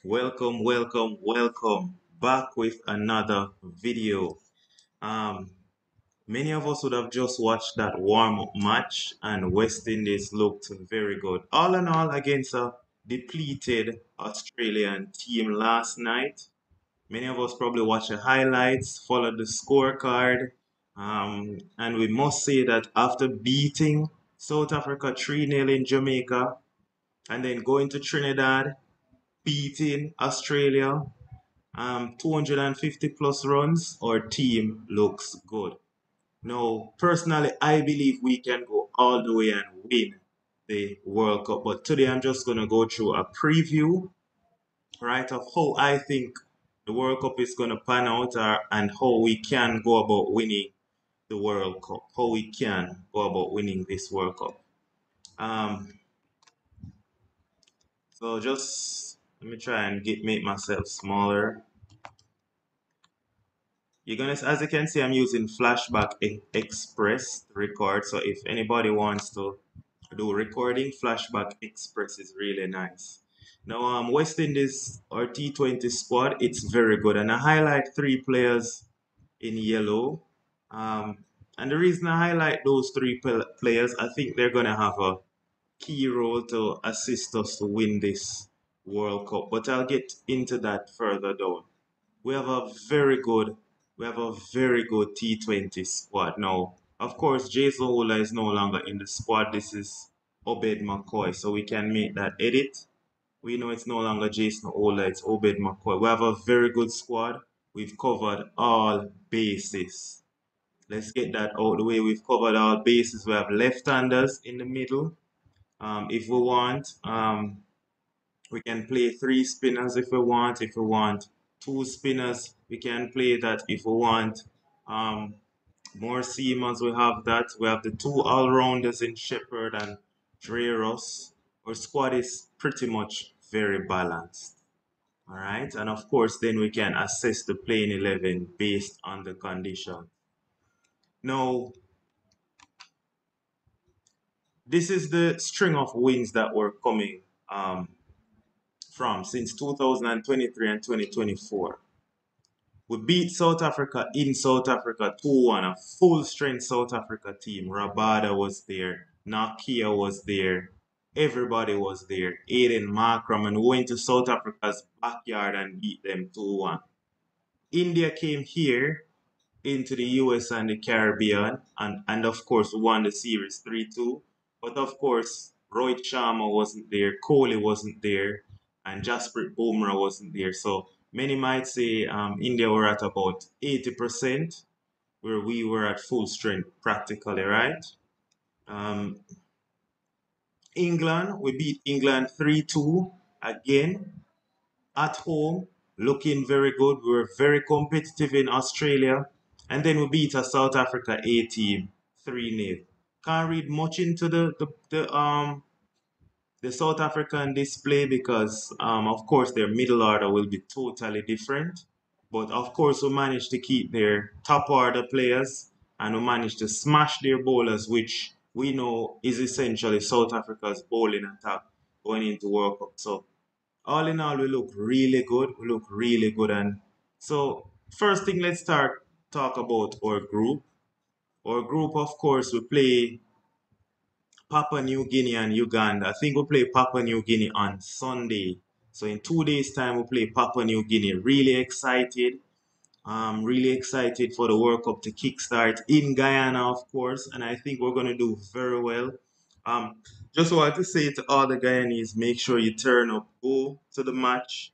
Welcome back with another video. Um, Many of us would have just watched that warm-up match, and West Indies looked very good. All in all, against a depleted Australian team last night. Many of us probably watched the highlights, followed the scorecard, and we must say that after beating South Africa 3-0 in Jamaica and then going to Trinidad, beating Australia 250 plus runs, our team looks good. Now, personally, I believe we can go all the way and win the World Cup. But today I'm just going to go through a preview, right, of how I think the World Cup is going to pan out and how we can go about winning the World Cup, how we can go about winning this World Cup. Um, so just let me try and make myself smaller. You're gonna, as you can see, I'm using Flashback Express to record. So if anybody wants to do recording, Flashback Express is really nice. Now, West Indies or T20 squad, it's very good, and I highlight three players in yellow. Um, and the reason I highlight those three players, I think they're gonna have a key role to assist us to win this World Cup. But I'll get into that further down. We have a very good we have a very good T20 squad now. Of course, Jason Ola is no longer in the squad. This is Obed McCoy, so we can make that edit. We know it's no longer Jason Ola, it's Obed McCoy. We have a very good squad. We've covered all bases. Let's get that out the way. We've covered all bases. We have left-handers in the middle. If we want, we can play three spinners if we want. If we want two spinners, we can play that. If we want more seamers, we have that. We have the two all-rounders in Shepherd and Dreros. Our squad is pretty much very balanced. All right, and of course, then we can assess the playing 11 based on the condition. Now, this is the string of wins that were coming from since 2023 and 2024. We beat South Africa in South Africa 2-1, a full strength South Africa team. Rabada was there, Nakia was there, everybody was there. Aiden Markram, and we went to South Africa's backyard and beat them 2-1. India came here into the US and the Caribbean, and of course won the series 3-2. But of course, Rohit Sharma wasn't there, Kohli wasn't there, and Jasprit Bumrah wasn't there. So many might say India were at about 80%, where we were at full strength practically, right? Um, England, we beat England 3-2 again at home, looking very good. We were very competitive in Australia. And then we beat a South Africa A team 3-0. Can't read much into the South African display because of course their middle order will be totally different. But of course we managed to keep their top order players and we managed to smash their bowlers, which we know is essentially South Africa's bowling attack going into World Cup. So all in all, we look really good. We look really good. And so, first thing, let's start talk about our group. Our group, of course, we play Papua New Guinea and Uganda. I think we play Papua New Guinea on Sunday. So in 2 days' time, we play Papua New Guinea. Really excited. Really excited for the World Cup to kickstart in Guyana, of course. And I think we're going to do very well. Um, just want to say to all the Guyanese, make sure you turn up, go to the match,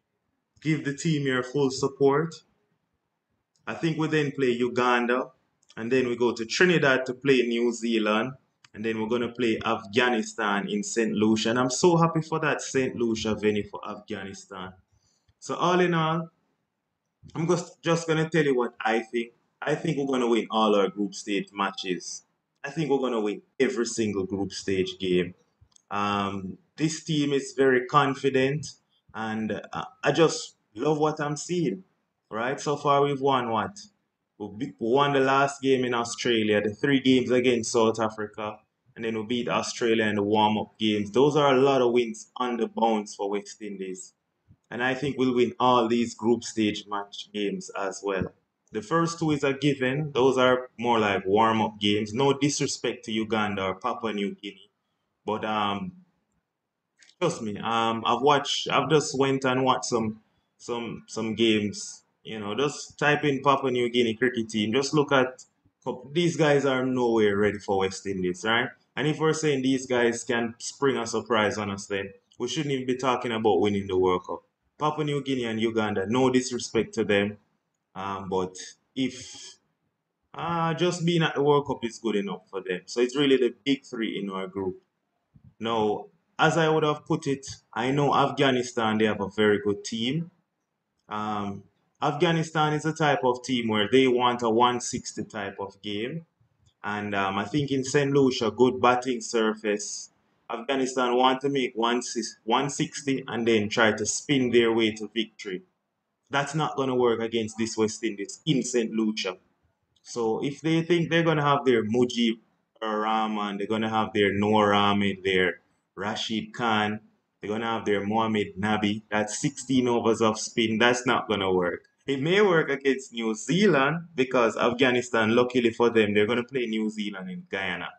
give the team your full support. I think we then play Uganda, and then we go to Trinidad to play New Zealand, and then we're going to play Afghanistan in St. Lucia. And I'm so happy for that St. Lucia venue for Afghanistan. So all in all, I'm just going to tell you what I think. I think we're going to win all our group stage matches. I think we're going to win every single group stage game. This team is very confident, and I just love what I'm seeing. Right, so far we've won what? We won the last game in Australia, the three games against South Africa, and then we beat Australia in the warm-up games. Those are a lot of wins on the bounce for West Indies. And I think we'll win all these group stage match games as well. The first two is a given. Those are more like warm-up games. No disrespect to Uganda or Papua New Guinea. But trust me, I've just went and watched some games. Just type in Papua New Guinea cricket team. Just look at these guys are nowhere ready for West Indies, right? And if we're saying these guys can spring a surprise on us, then we shouldn't even be talking about winning the World Cup. Papua New Guinea and Uganda, no disrespect to them, but if just being at the World Cup is good enough for them. So it's really the big three in our group. Now, as I would have put it, I know Afghanistan, they have a very good team. Um, Afghanistan is a type of team where they want a 160 type of game. And I think in St. Lucia, good batting surface. Afghanistan want to make 160 and then try to spin their way to victory. That's not going to work against this West Indies in St. Lucia. So if they think they're gonna have their Mujib Rahman, they're gonna have their Noor Ahmed, their Rashid Khan, they're gonna have their Mohamed Nabi, that's 16 overs of spin, that's not gonna work. It may work against New Zealand because Afghanistan, luckily for them, they're gonna play New Zealand in Guyana.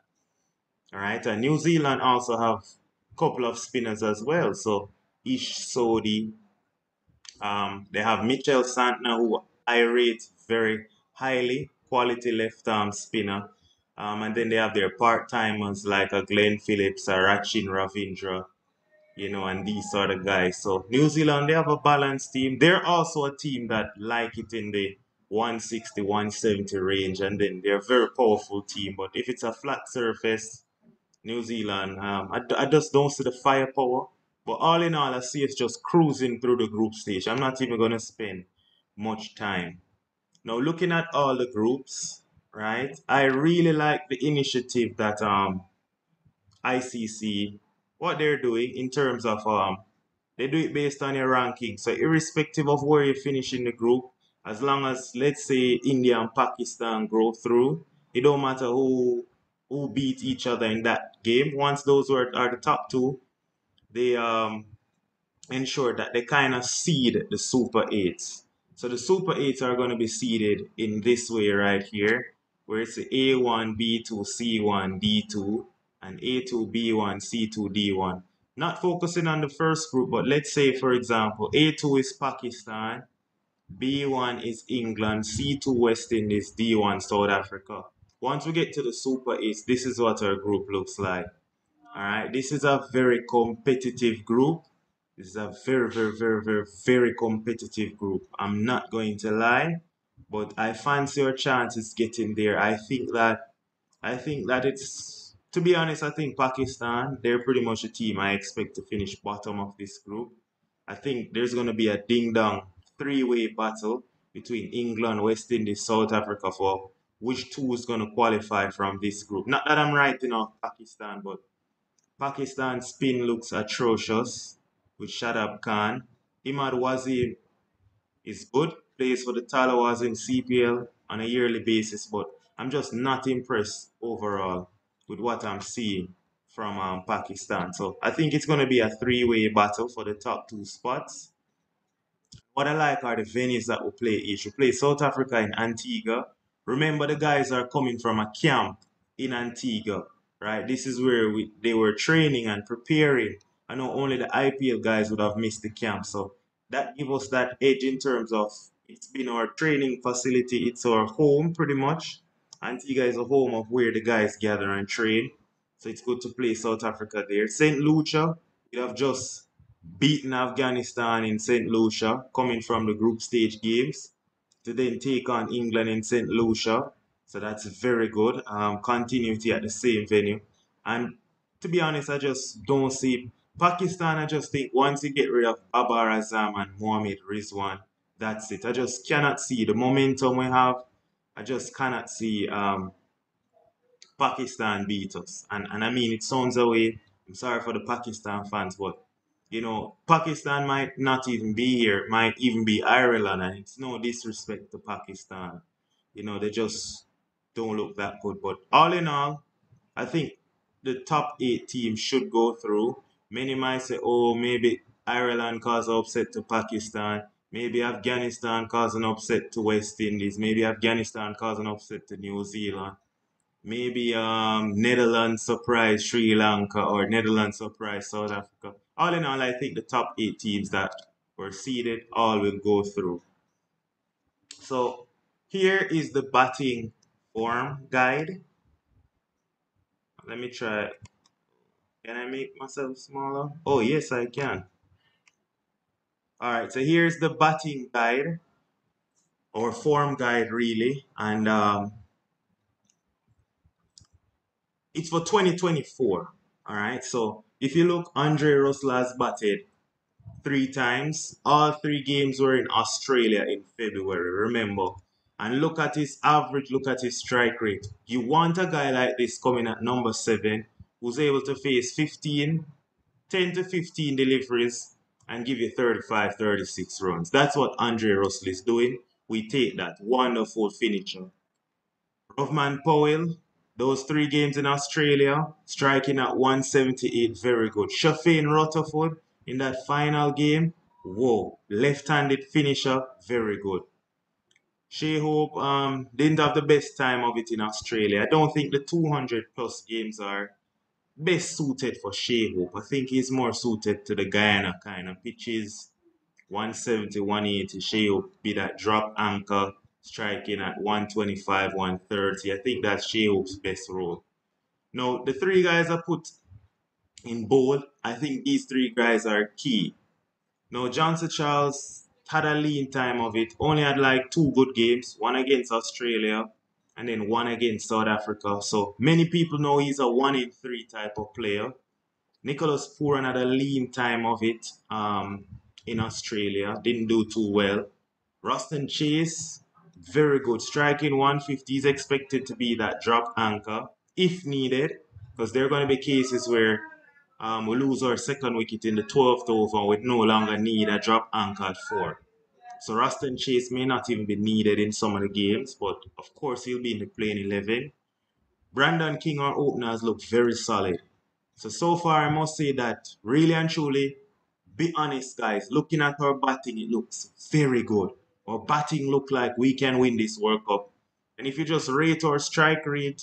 Alright, and New Zealand also have a couple of spinners as well. So Ish Sodi, they have Mitchell Santner, who I rate very highly, quality left arm spinner. And then they have their part timers like a Glenn Phillips, a Rachin Ravindra, and these sort of guys. So New Zealand, they have a balanced team. They're also a team that like it in the 160, 170 range, and then they're a very powerful team. But if it's a flat surface, New Zealand. I just don't see the firepower. But all in all, I see us just cruising through the group stage. I'm not even going to spend much time. Now, looking at all the groups, right, I really like the initiative that ICC, what they're doing in terms of they do it based on your ranking. So irrespective of where you finish in the group, as long as let's say India and Pakistan go through, it don't matter who beat each other in that game. Once those are the top two, they ensure that they kind of seed the Super Eights. So the Super Eights are going to be seeded in this way right here, where it's A1, B2, C1, D2, and A2, B1, C2, D1. Not focusing on the first group, but let's say, for example, A2 is Pakistan, B1 is England, C2 West Indies, D1 South Africa. Once we get to the Super Eights, this is what our group looks like. All right, this is a very competitive group. This is a very, very, very, very, very competitive group. I'm not going to lie, but I fancy our chances getting there. I think that it's, to be honest, I think Pakistan, they're pretty much a team I expect to finish bottom of this group. I think there's going to be a ding-dong three-way battle between England, West Indies, South Africa for which two is going to qualify from this group. Not that I'm writing off Pakistan, but Pakistan's spin looks atrocious with Shadab Khan. Imad Wazir is good, plays for the Talawas in CPL on a yearly basis, but I'm just not impressed overall with what I'm seeing from Pakistan. So I think it's going to be a three-way battle for the top two spots. What I like are the venues that we play each. We play South Africa in Antigua. Remember, the guys are coming from a camp in Antigua, right? This is where they were training and preparing. I know only the IPL guys would have missed the camp, so that gives us that edge in terms of it's been our training facility. It's our home, pretty much. Antigua is a home of where the guys gather and train, so it's good to play South Africa there. St. Lucia, we have just beaten Afghanistan in St. Lucia, coming from the group stage games, to then take on England in St. Lucia. So that's very good. Continuity at the same venue. And to be honest, I just don't see Pakistan. I just think once you get rid of Babar Azam and Mohammad Rizwan, that's it. I just cannot see the momentum we have. I just cannot see Pakistan beat us. And I mean, it sounds away. I'm sorry for the Pakistan fans, but Pakistan might not even be here, might even be Ireland, and it's no disrespect to Pakistan. They just don't look that good. But all in all, I think the top eight teams should go through. Many might say, oh, maybe Ireland cause an upset to Pakistan. Maybe Afghanistan cause an upset to West Indies. Maybe Afghanistan cause an upset to New Zealand. Maybe Netherlands surprise Sri Lanka or Netherlands surprise South Africa. All in all, I think the top 8 teams that were seeded all will go through. So here is the batting form guide. Let me try. Can I make myself smaller? Oh, yes, I can. All right, so here's the batting guide or form guide, really. And it's for 2024. All right, so if you look, Andre Russell has batted 3 times. All 3 games were in Australia in February, remember. And look at his average, look at his strike rate. You want a guy like this coming at number 7 who's able to face 10 to 15 deliveries and give you 35, 36 runs. That's what Andre Russell is doing. We take that. Wonderful finisher. Rovman Powell, those 3 games in Australia, striking at 178, very good. Shafane Rutherford in that final game, whoa, left-handed finisher, very good. Shea Hope didn't have the best time of it in Australia. I don't think the 200 plus games are best suited for Shea Hope. I think he's more suited to the Guyana kind of pitches. 170, 180. Shea Hope be that drop anchor, striking at 125, 130. I think that's Shea Hope's best role. Now, the 3 guys I put in bold, I think these 3 guys are key. Now, Johnson Charles had a lean time of it, only had like 2 good games, one against Australia and then one against South Africa. So many people know he's a 1 in 3 type of player. Nicholas Pooran had a lean time of it in Australia, didn't do too well. Ruston Chase, very good. Striking 150 is expected to be that drop anchor if needed, because there are going to be cases where we lose our second wicket in the 12th over and we no longer need a drop anchor at 4. So Ruston Chase may not even be needed in some of the games, but of course he'll be in the playing 11. Brandon King, our openers, look very solid. So far, I must say that really and truly, be honest, guys. Looking at our batting, it looks very good. Our batting look like we can win this World Cup. And if you just rate our strike rate,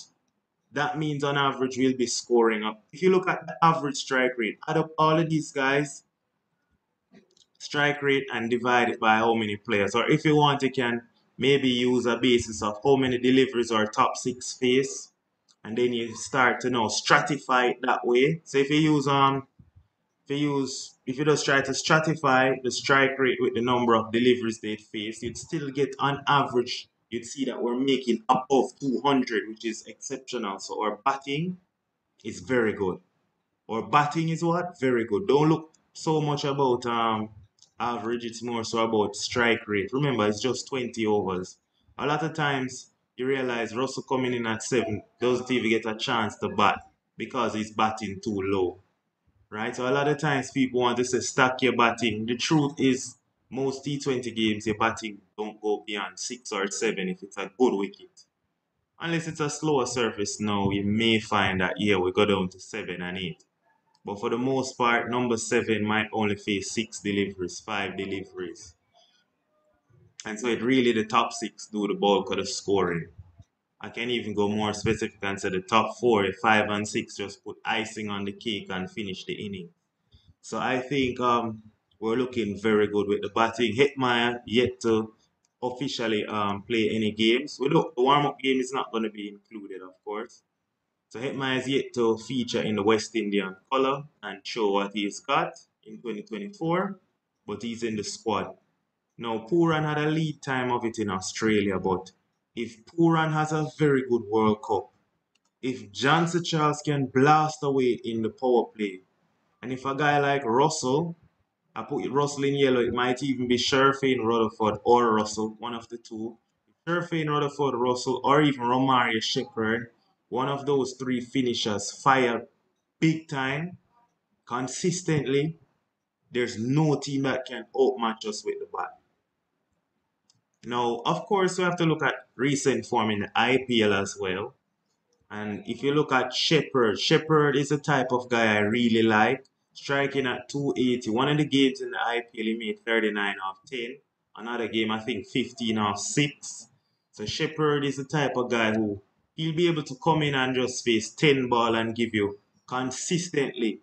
that means on average we'll be scoring up. If you look at the average strike rate, add up all of these guys, strike rate, and divide it by how many players. Or if you want, you can maybe use a basis of how many deliveries our top 6 face, and then you start to now stratify it that way. So if you just try to stratify the strike rate with the number of deliveries they face, you'd still get on average, you'd see that we're making above 200, which is exceptional. So our batting is very good. Our batting is what? Very good. Don't look so much about average, it's more so about strike rate. Remember, it's just 20 overs. A lot of times you realize Russell coming in at 7 doesn't even get a chance to bat because he's batting too low. Right? So a lot of times people want to say stack your batting. The truth is most T20 games your batting don't go beyond 6 or 7 if it's a good wicket. Unless it's a slower surface now, you may find that yeah we go down to 7 and 8. But for the most part, number 7 might only face 6 deliveries, 5 deliveries. And so it really the top 6 do the bulk of the scoring. I can even go more specific and say the top 4, 5 and 6 just put icing on the cake and finish the inning. So I think we're looking very good with the batting. Hetmeyer yet to officially play any games. Well, look, the warm-up game is not going to be included, of course. So Hetmeyer is yet to feature in the West Indian colour and show what he's got in 2024, but he's in the squad. Now, Pooran had a lead time of it in Australia, but if Pooran has a very good World Cup, if Johnson Charles can blast away in the power play, and if a guy like Russell, I put Russell in yellow, it might even be Sherfane Rutherford or Russell, one of the two. Sherfane Rutherford, Russell, or even Romario Shepherd, one of those 3 finishers fire big time, consistently. There's no team that can outmatch us with the bat. Now, of course, we have to look at recent form in the IPL as well. And if you look at Shepherd, Shepherd is a type of guy I really like. striking at 280. One of the games in the IPL, he made 39 off 10. Another game, I think 15 off 6. So Shepherd is the type of guy who he'll be able to come in and just face 10 ball and give you consistently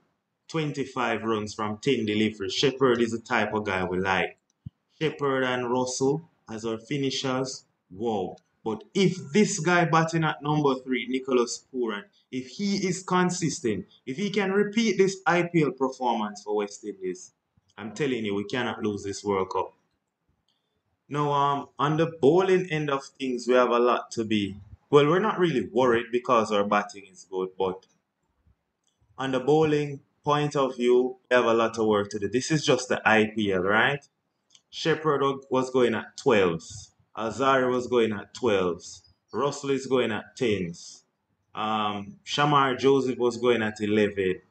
25 runs from 10 deliveries. Shepherd is the type of guy we like. Shepherd and Russell as our finishers, wow. But if this guy batting at number 3, Nicholas Puran, if he is consistent, if he can repeat this IPL performance for West Indies, I'm telling you, we cannot lose this World Cup. Now, on the bowling end of things, we have a lot to be. Well, we're not really worried because our batting is good, but on the bowling point of view, we have a lot of work to do. This is just the IPL, right? Shepherd was going at 12s. Azari was going at 12s. Russell is going at 10s. Shamar Joseph was going at 11.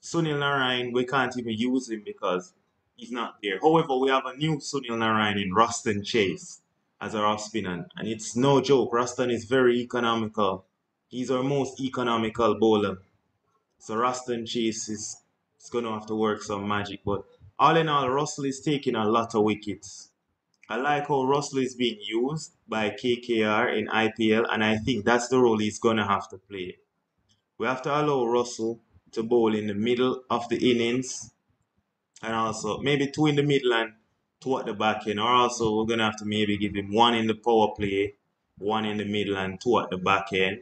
Sunil Narayan, we can't even use him because he's not there. However, we have a new Sunil Narayan in Ruston Chase as our off spinner. And it's no joke. Ruston is very economical. He's our most economical bowler. So Ruston Chase is going to have to work some magic. But all in all, Russell is taking a lot of wickets. I like how Russell is being used by KKR in IPL, and I think that's the role he's going to have to play. We have to allow Russell to bowl in the middle of the innings, and also maybe two in the middle and two at the back end, or also we're going to have to maybe give him one in the power play, one in the middle, and two at the back end.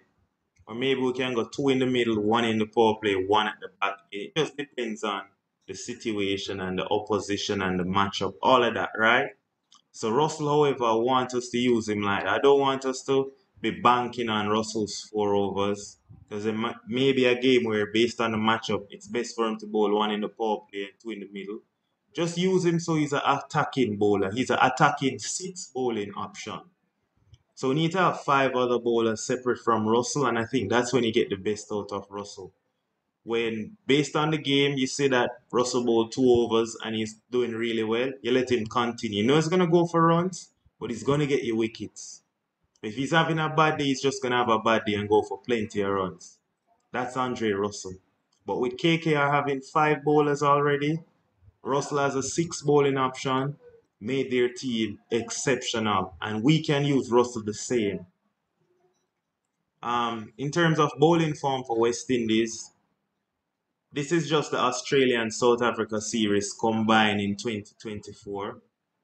Or maybe we can go two in the middle, one in the power play, one at the back. It just depends on the situation and the opposition and the matchup, all of that, right? So Russell, however, I want us to use him like I don't want us to be banking on Russell's 4 overs because it may be a game where, based on the matchup, it's best for him to bowl one in the power play and two in the middle. Just use him so he's an attacking bowler. He's an attacking 6 bowling option. So we need to have 5 other bowlers separate from Russell, and I think that's when you get the best out of Russell. When, based on the game, you see that Russell bowled 2 overs and he's doing really well, you let him continue. You know he's going to go for runs, but he's going to get you wickets. If he's having a bad day, he's just going to have a bad day and go for plenty of runs. That's Andre Russell. But with KKR having 5 bowlers already, Russell has a 6 bowling option, made their team exceptional, and we can use Russell the same. In terms of bowling form for West Indies, this is just the Australian South Africa series combined in 2024.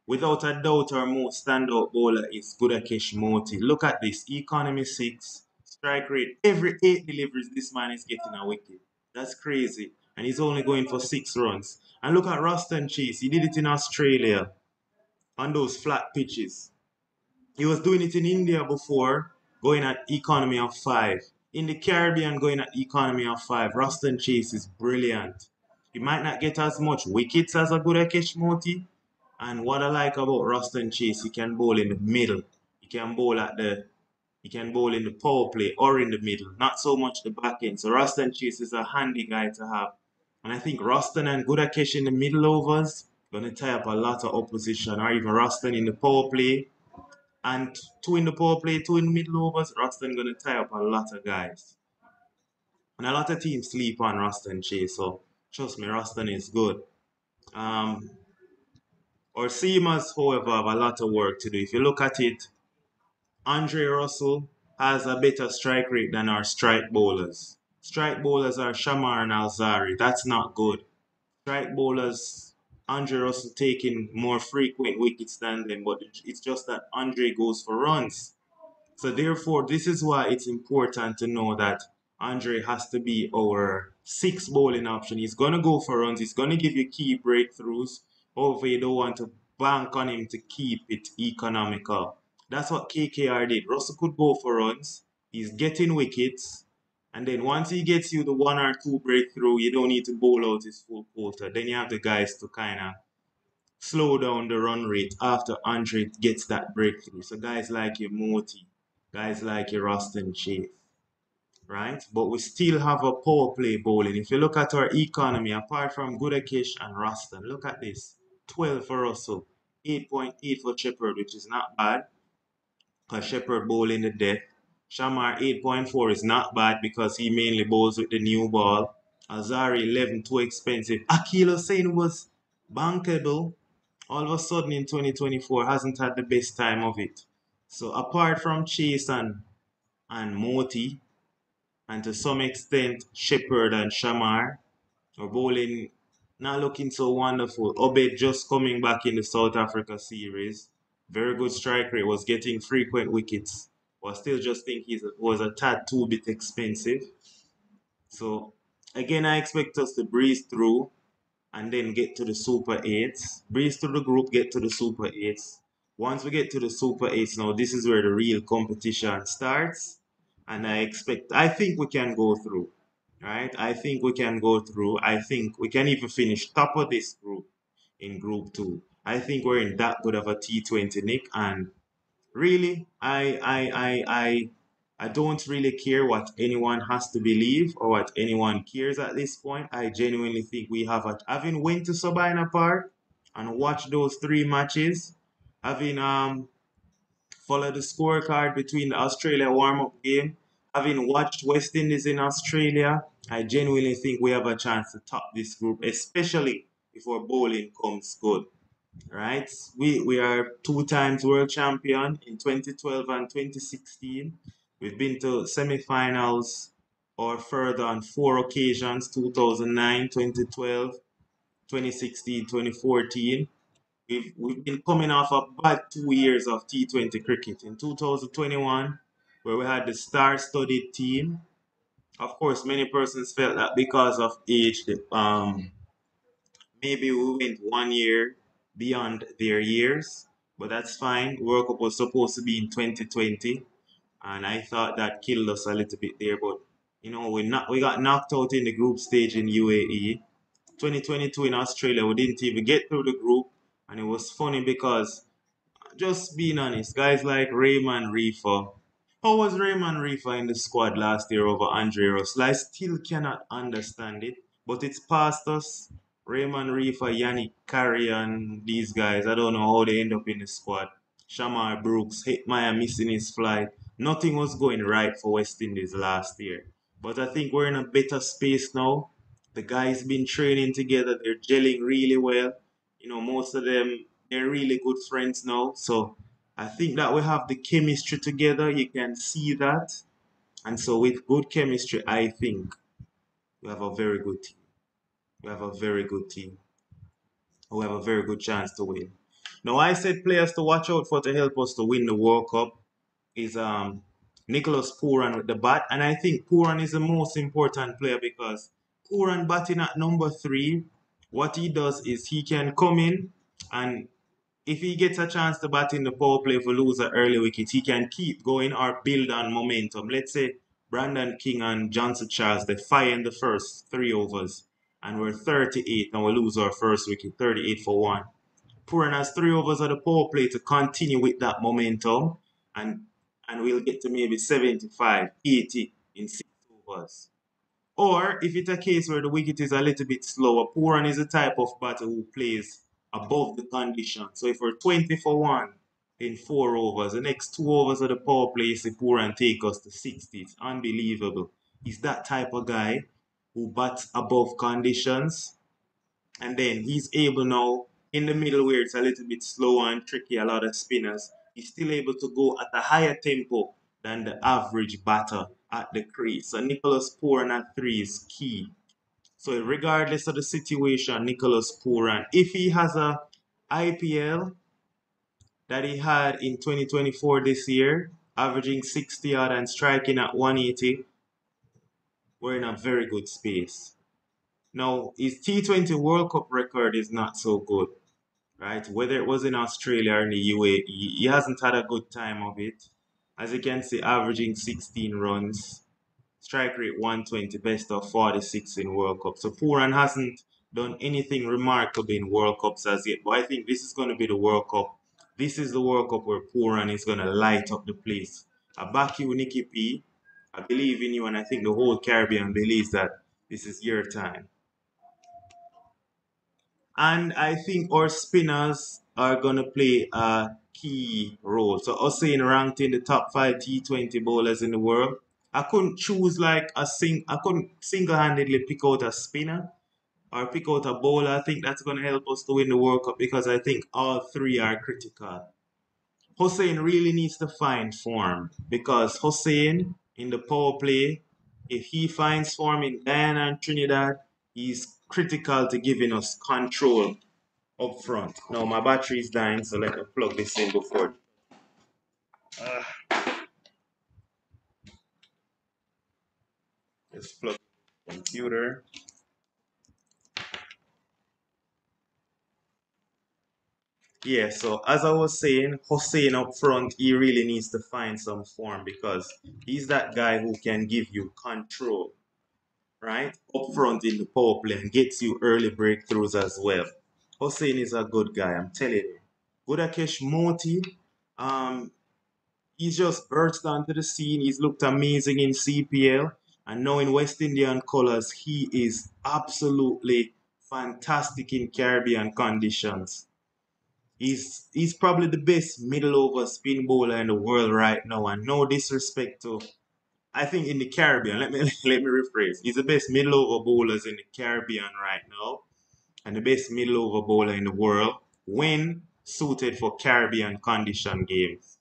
Without a doubt, our most standout bowler is Gudakesh Moti. Look at this, economy 6, strike rate. Every 8 deliveries, this man is getting a wicket. That's crazy. And he's only going for 6 runs. And look at Ruston Chase. He did it in Australia on those flat pitches. He was doing it in India before, going at economy of 5. In the Caribbean, going at economy of 5. Ruston Chase is brilliant. He might not get as much wickets as a good Moti. And what I like about Ruston Chase, he can bowl in the middle. He can bowl in the power play or in the middle, not so much the back end. So Ruston Chase is a handy guy to have. And I think Ruston and Gudakesh in the middle overs gonna tie up a lot of opposition, or even Ruston in the power play and 2 in the power play, 2 in the middle overs. Ruston gonna tie up a lot of guys. And a lot of teams sleep on Ruston Chase, so trust me, Ruston is good. Um, our seamers, however, have a lot of work to do. If you look at it, Andre Russell has a better strike rate than our strike bowlers. Strike bowlers are Shamar and Alzari. That's not good. Strike bowlers, Andre Russell taking more frequent wickets than them, but it's just that Andre goes for runs. So therefore, this is why it's important to know that Andre has to be our 6 bowling option. He's going to go for runs. He's going to give you key breakthroughs. However, you don't want to bank on him to keep it economical. That's what KKR did. Russell could go for runs. He's getting wickets. And then once he gets you the 1 or 2 breakthrough, you don't need to bowl out his full quota. Then you have the guys to kind of slow down the run rate after Andre gets that breakthrough. So guys like your Moti, guys like your Ruston Chase, right? But we still have a power play bowling. If you look at our economy, apart from Gudakesh and Ruston, look at this. 12 for Russell, 8.8 for Shepherd, which is not bad, because Shepherd bowling the death. Shamar 8.4 is not bad because he mainly bowls with the new ball. Azari 11 too expensive. Akil Hussein was bankable. All of a sudden in 2024 hasn't had the best time of it. So apart from Chase and Moti, and to some extent Shepard and Shamar, are bowling not looking so wonderful. Obed just coming back in the South Africa series. Very good strike rate, was getting frequent wickets. But I still just think he was a tad too bit expensive. So again, I expect us to breeze through and then get to the Super 8s. Breeze through the group, get to the Super 8s. Once we get to the Super 8s, now this is where the real competition starts. And I think we can go through. Right? I think we can go through. I think we can even finish top of this group in Group 2. I think we're in that good of a T20, Nick, and really, I don't really care what anyone has to believe or what anyone cares at this point. I genuinely think we have having went to Sabina Park and watched those three matches, having followed the scorecard between the Australia warm-up game, having watched West Indies in Australia, I genuinely think we have a chance to top this group, especially if our bowling comes good, right? We are two times world champion in 2012 and 2016. We've been to semifinals or further on four occasions: 2009, 2012, 2016, 2014. We've been coming off a bad 2 years of T20 cricket. In 2021, where we had the star-studded team, of course, many persons felt that because of age, maybe we went 1 year beyond their years, but that's fine. World Cup was supposed to be in 2020, and I thought that killed us a little bit there. But we got knocked out in the group stage in UAE. 2022 in Australia, we didn't even get through the group, and it was funny because, just being honest, guys like Raymond Reefer. How was Raymond Reefer in the squad last year over Andre Russell? I still cannot understand it, but it's past us. Raymond Reefer, Yannick Carrion, these guys, I don't know how they end up in the squad. Shamar Brooks, Hitmaya missing his flight. Nothing was going right for West Indies last year. But I think we're in a better space now. The guys been training together, they're gelling really well. Most of them, they're really good friends now. So I think that we have the chemistry together. You can see that. And so with good chemistry, I think we have a very good team. We have a very good team. We have a very good chance to win. Now I said players to watch out for to help us to win the World Cup is Nicholas Pooran with the bat. And I think Pooran is the most important player because Pooran batting at number 3, what he does is he can come in, and if he gets a chance to bat in the power play for lose an early wicket, he can keep going or build on momentum. Let's say Brandon King and Johnson Charles, they fire in the first 3 overs and we're 38 and we lose our first wicket, 38 for 1. Puran has 3 overs of the power play to continue with that momentum, and we'll get to maybe 75, 80 in 6 overs. Or if it's a case where the wicket is a little bit slower, Puran is the type of batter who plays above the condition. So if we're 20 for 1 in 4 overs, the next 2 overs of the power play, see Puran take us to 60. It's unbelievable. He's that type of guy who bats above conditions, and then he's able now in the middle where it's a little bit slow and tricky, a lot of spinners, he's still able to go at a higher tempo than the average batter at the crease. So Nicholas Pooran at 3 is key. So regardless of the situation, Nicholas Pooran, if he has a IPL that he had in 2024 this year, averaging 60 odd and striking at 180, we're in a very good space. Now, his T20 World Cup record is not so good, right? Whether it was in Australia or in the UAE, he hasn't had a good time of it. As you can see, averaging 16 runs, strike rate 120, best of 46 in World Cup. So Pooran hasn't done anything remarkable in World Cups as yet, but I think this is going to be the World Cup. This is the World Cup where Pooran is going to light up the place. I back you, Nikki P. I believe in you, and I think the whole Caribbean believes that this is your time. And I think our spinners are going to play a key role. So us saying ranked in the top 5 T20 bowlers in the world, I couldn't choose like I couldn't single-handedly pick out a spinner or pick out a bowler. I think that's going to help us to win the World Cup because I think all three are critical. Hussein really needs to find form because Hussein in the power play, if he finds form in Guyana and Trinidad, he's critical to giving us control up front. Now my battery is dying, so let me plug this in before. Let's plug the computer. Yeah, so as I was saying, Hussein up front, he really needs to find some form because he's that guy who can give you control, right? Up front in the power play and gets you early breakthroughs as well. Hussein is a good guy, I'm telling you. Budakesh Moti, um, he's just burst onto the scene. He's looked amazing in CPL. And now in West Indian colors, he is absolutely fantastic in Caribbean conditions. He's probably the best middle over spin bowler in the world right now. And no disrespect to I think in the Caribbean, let me rephrase. He's the best middle over bowlers in the Caribbean right now, and the best middle over bowler in the world when suited for Caribbean condition games.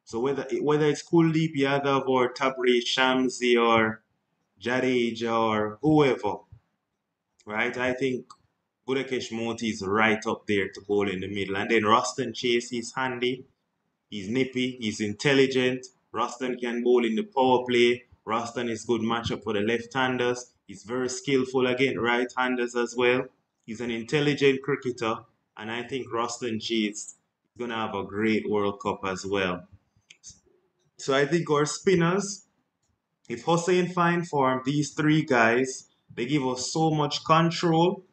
So whether it's Kuldeep Yadav or Tabri Shamsi or Jadeja or whoever, right? I think Budakesh Moti is right up there to bowl in the middle. And then Ruston Chase, he's handy. He's nippy, he's intelligent. Roston can bowl in the power play. Roston is good matchup for the left-handers. He's very skillful against right-handers as well. He's an intelligent cricketer, and I think Roston Cheese is gonna have a great World Cup as well. So I think our spinners, if Hussein find form, these three guys, they give us so much control.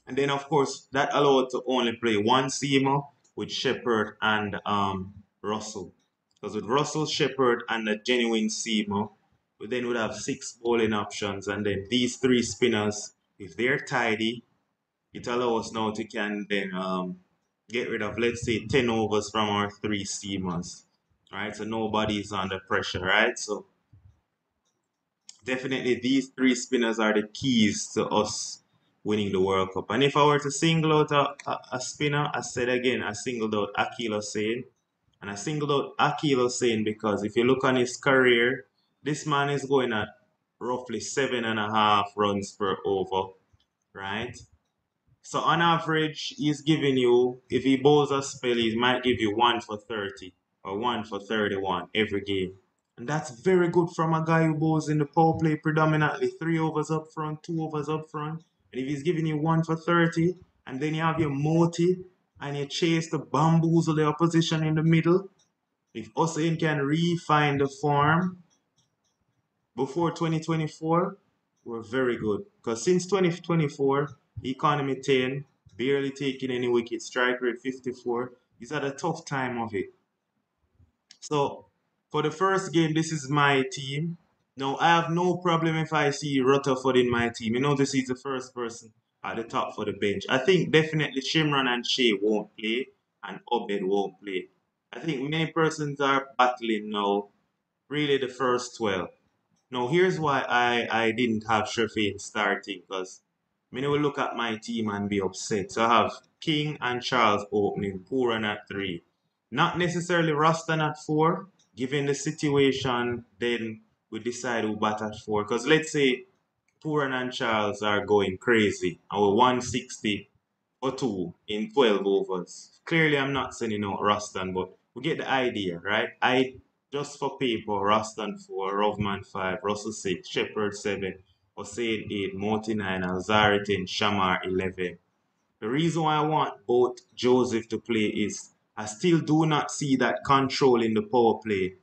And then, of course, that allowed to only play one seamer with Shepard and Russell. Because with Russell, Shepard, and a genuine seamer, we then would have six bowling options. And then these three spinners, if they're tidy, it allows us now to can then get rid of, let's say, 10 overs from our three seamers. Right? So nobody's under pressure, right? So definitely these three spinners are the keys to us winning the World Cup. And if I were to single out a spinner, I said again, I singled out Akil Hussain. And I singled out Akil Hussain because if you look on his career, this man is going at roughly 7.5 runs per over, right? So on average, he's giving you, if he bowls a spell, he might give you 1 for 30 or 1 for 31 every game. And that's very good from a guy who bowls in the power play predominantly 3 overs up front, 2 overs up front. And if he's giving you 1 for 30, and then you have your Moti and you chase the bamboozle the opposition in the middle, if Hussein can refine the form before 2024, we're very good. Because since 2024, economy 10, barely taking any wickets, strike rate 54. He's had a tough time of it. So for the first game, this is my team. Now I have no problem if I see Rutherford in my team. You know, this is the first person at the top for the bench. I think definitely Shimron and Shea won't play and Obed won't play. I think many persons are battling now, really the first 12. Now, here's why I didn't have Sheffield starting because many will look at my team and be upset. So I have King and Charles opening, Pooran at 3. Not necessarily Ruston at 4. Given the situation, then we decide who bat at 4. Because let's say Pooran and Charles are going crazy and we're 160 or 2 in 12 overs. Clearly, I'm not sending out Ruston, but we get the idea, right? I just for paper, Ruston 4, Rovman 5, Russell 6, Shepard 7, Hussein 8, Morty 9, Alzari 10, Shamar 11. The reason why I want both Joseph to play is I still do not see that control in the power play.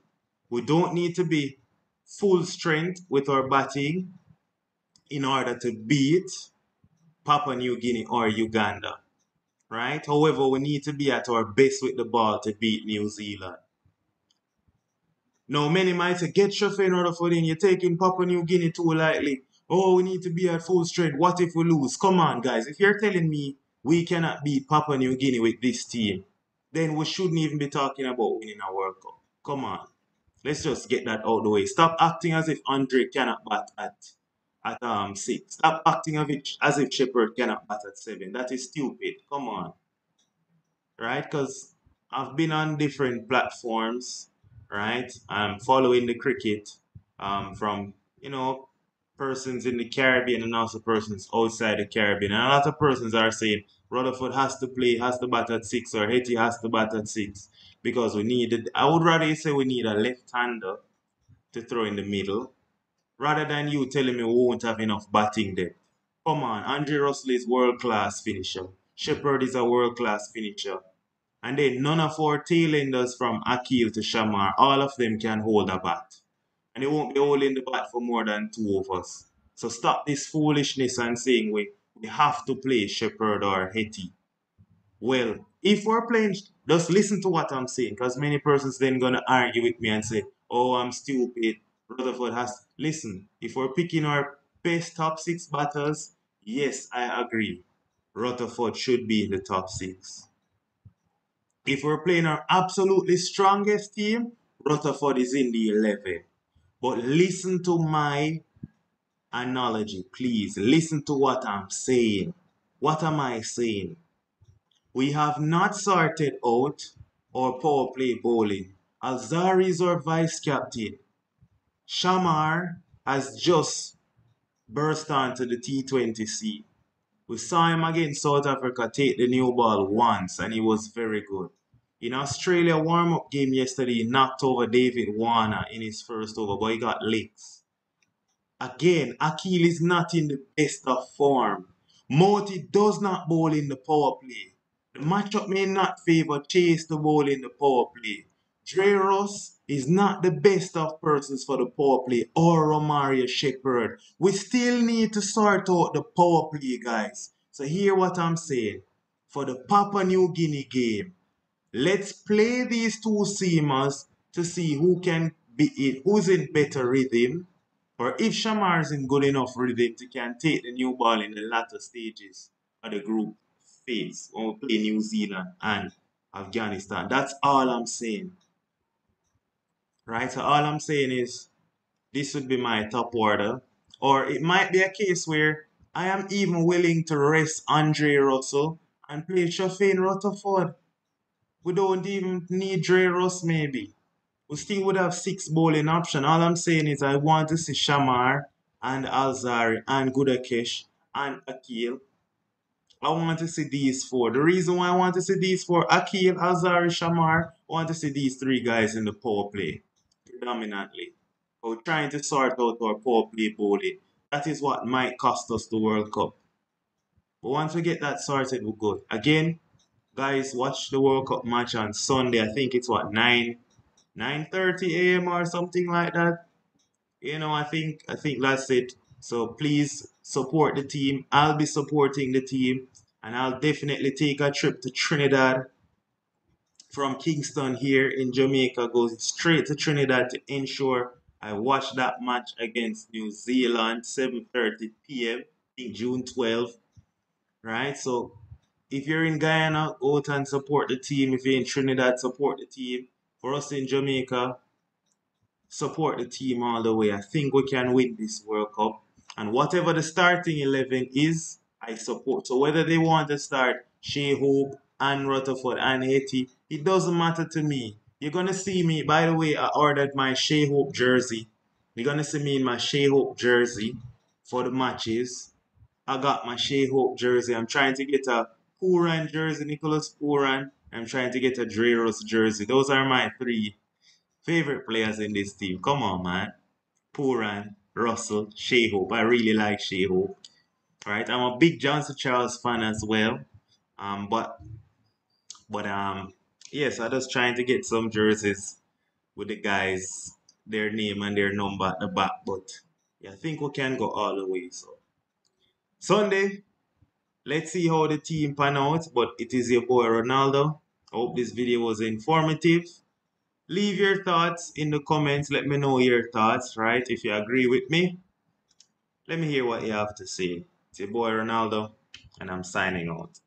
We don't need to be full strength with our batting in order to beat Papua New Guinea or Uganda, right? However, we need to be at our best with the ball to beat New Zealand. Now, many might say, get Sheffield Rutherford in, you're taking Papua New Guinea too lightly. Oh, we need to be at full strength. What if we lose? Come on, guys. If you're telling me we cannot beat Papua New Guinea with this team, then we shouldn't even be talking about winning a World Cup. Come on. Let's just get that out the way. Stop acting as if Andre cannot bat at 6. Stop acting as if Shepherd cannot bat at 7. That is stupid. Come on, right? Because I've been on different platforms, right? I'm following the cricket from persons in the Caribbean and also persons outside the Caribbean. And a lot of persons are saying Rutherford has to bat at 6 or Hetty has to bat at 6 because we need it. I would rather say we need a left-hander to throw in the middle rather than you telling me we won't have enough batting depth. Come on, Andre Russell is world-class finisher. Shepherd is a world-class finisher. And then none of our tailenders from Akil to Shamar, all of them can hold a bat. And they won't be holding the bat for more than two of us. So stop this foolishness and saying we have to play Shepherd or Hetty. Well, if we're playing, just listen to what I'm saying, because many persons then gonna argue with me and say, "Oh, I'm stupid." Rutherford has listen. If we're picking our best top 6 batters, yes, I agree. Rutherford should be in the top 6. If we're playing our absolutely strongest team, Rutherford is in the 11. But listen to my analogy, please. Listen to what I'm saying. What am I saying? We have not sorted out our power play bowling. Alzari is our vice captain. Shamar has just burst onto the T20 scene. We saw him against South Africa take the new ball once and he was very good. In Australia warm-up game yesterday, he knocked over David Warner in his first over, but he got licks. Again, Akil is not in the best of form. Moti does not bowl in the power play. The matchup may not favor Chase to bowl in the power play. Dre Ross is not the best of persons for the power play or Romario Shepherd. We still need to sort out the power play, guys. So hear what I'm saying. For the Papua New Guinea game, let's play these two seamers to see who's in better rhythm, or if Shamar is in good enough rhythm to can take the new ball in the latter stages of the group phase when we play New Zealand and Afghanistan. That's all I'm saying. Right? So all I'm saying is this would be my top order. Or it might be a case where I am even willing to rest Andre Russell and play Shafane Rutherford. We don't even need Dre Russ maybe. We still would have 6 bowling options. All I'm saying is I want to see Shamar and Alzari and Gudakesh and Akil. I want to see these 4. The reason why I want to see these 4, Akil, Alzari, Shamar, I want to see these 3 guys in the power play predominantly. We're trying to sort out our power play bowling. That is what might cost us the World Cup. But once we get that sorted, we're good. Again, guys, watch the World Cup match on Sunday. I think it's what 9:30 a.m. or something like that. I think that's it. So please support the team. I'll be supporting the team, and I'll definitely take a trip to Trinidad from Kingston here in Jamaica. Go straight to Trinidad to ensure I watch that match against New Zealand 7:30 p.m. I think June 12th. Right? So if you're in Guyana, go out and support the team. If you're in Trinidad, support the team. For us in Jamaica, support the team all the way. I think we can win this World Cup. And whatever the starting 11 is, I support. So whether they want to start Shea Hope and Rutherford and Haiti, it doesn't matter to me. You're going to see me. By the way, I ordered my Shea Hope jersey. You're going to see me in my Shea Hope jersey for the matches. I got my Shea Hope jersey. I'm trying to get a Pooran jersey, Nicholas Pooran. I'm trying to get a Dreros jersey. Those are my 3 favorite players in this team. Come on, man. Pooran, Russell, Shea Hope. I really like Shea Hope. Right? I'm a big Johnson Charles fan as well. But yes, I'm just trying to get some jerseys with the guys, their name and their number at the back. But yeah, I think we can go all the way. So Sunday, let's see how the team pan out. But it is your boy Ronaldo. I hope this video was informative. Leave your thoughts in the comments. Let me know your thoughts, right? If you agree with me, let me hear what you have to say. It's your boy Ronaldo, and I'm signing out.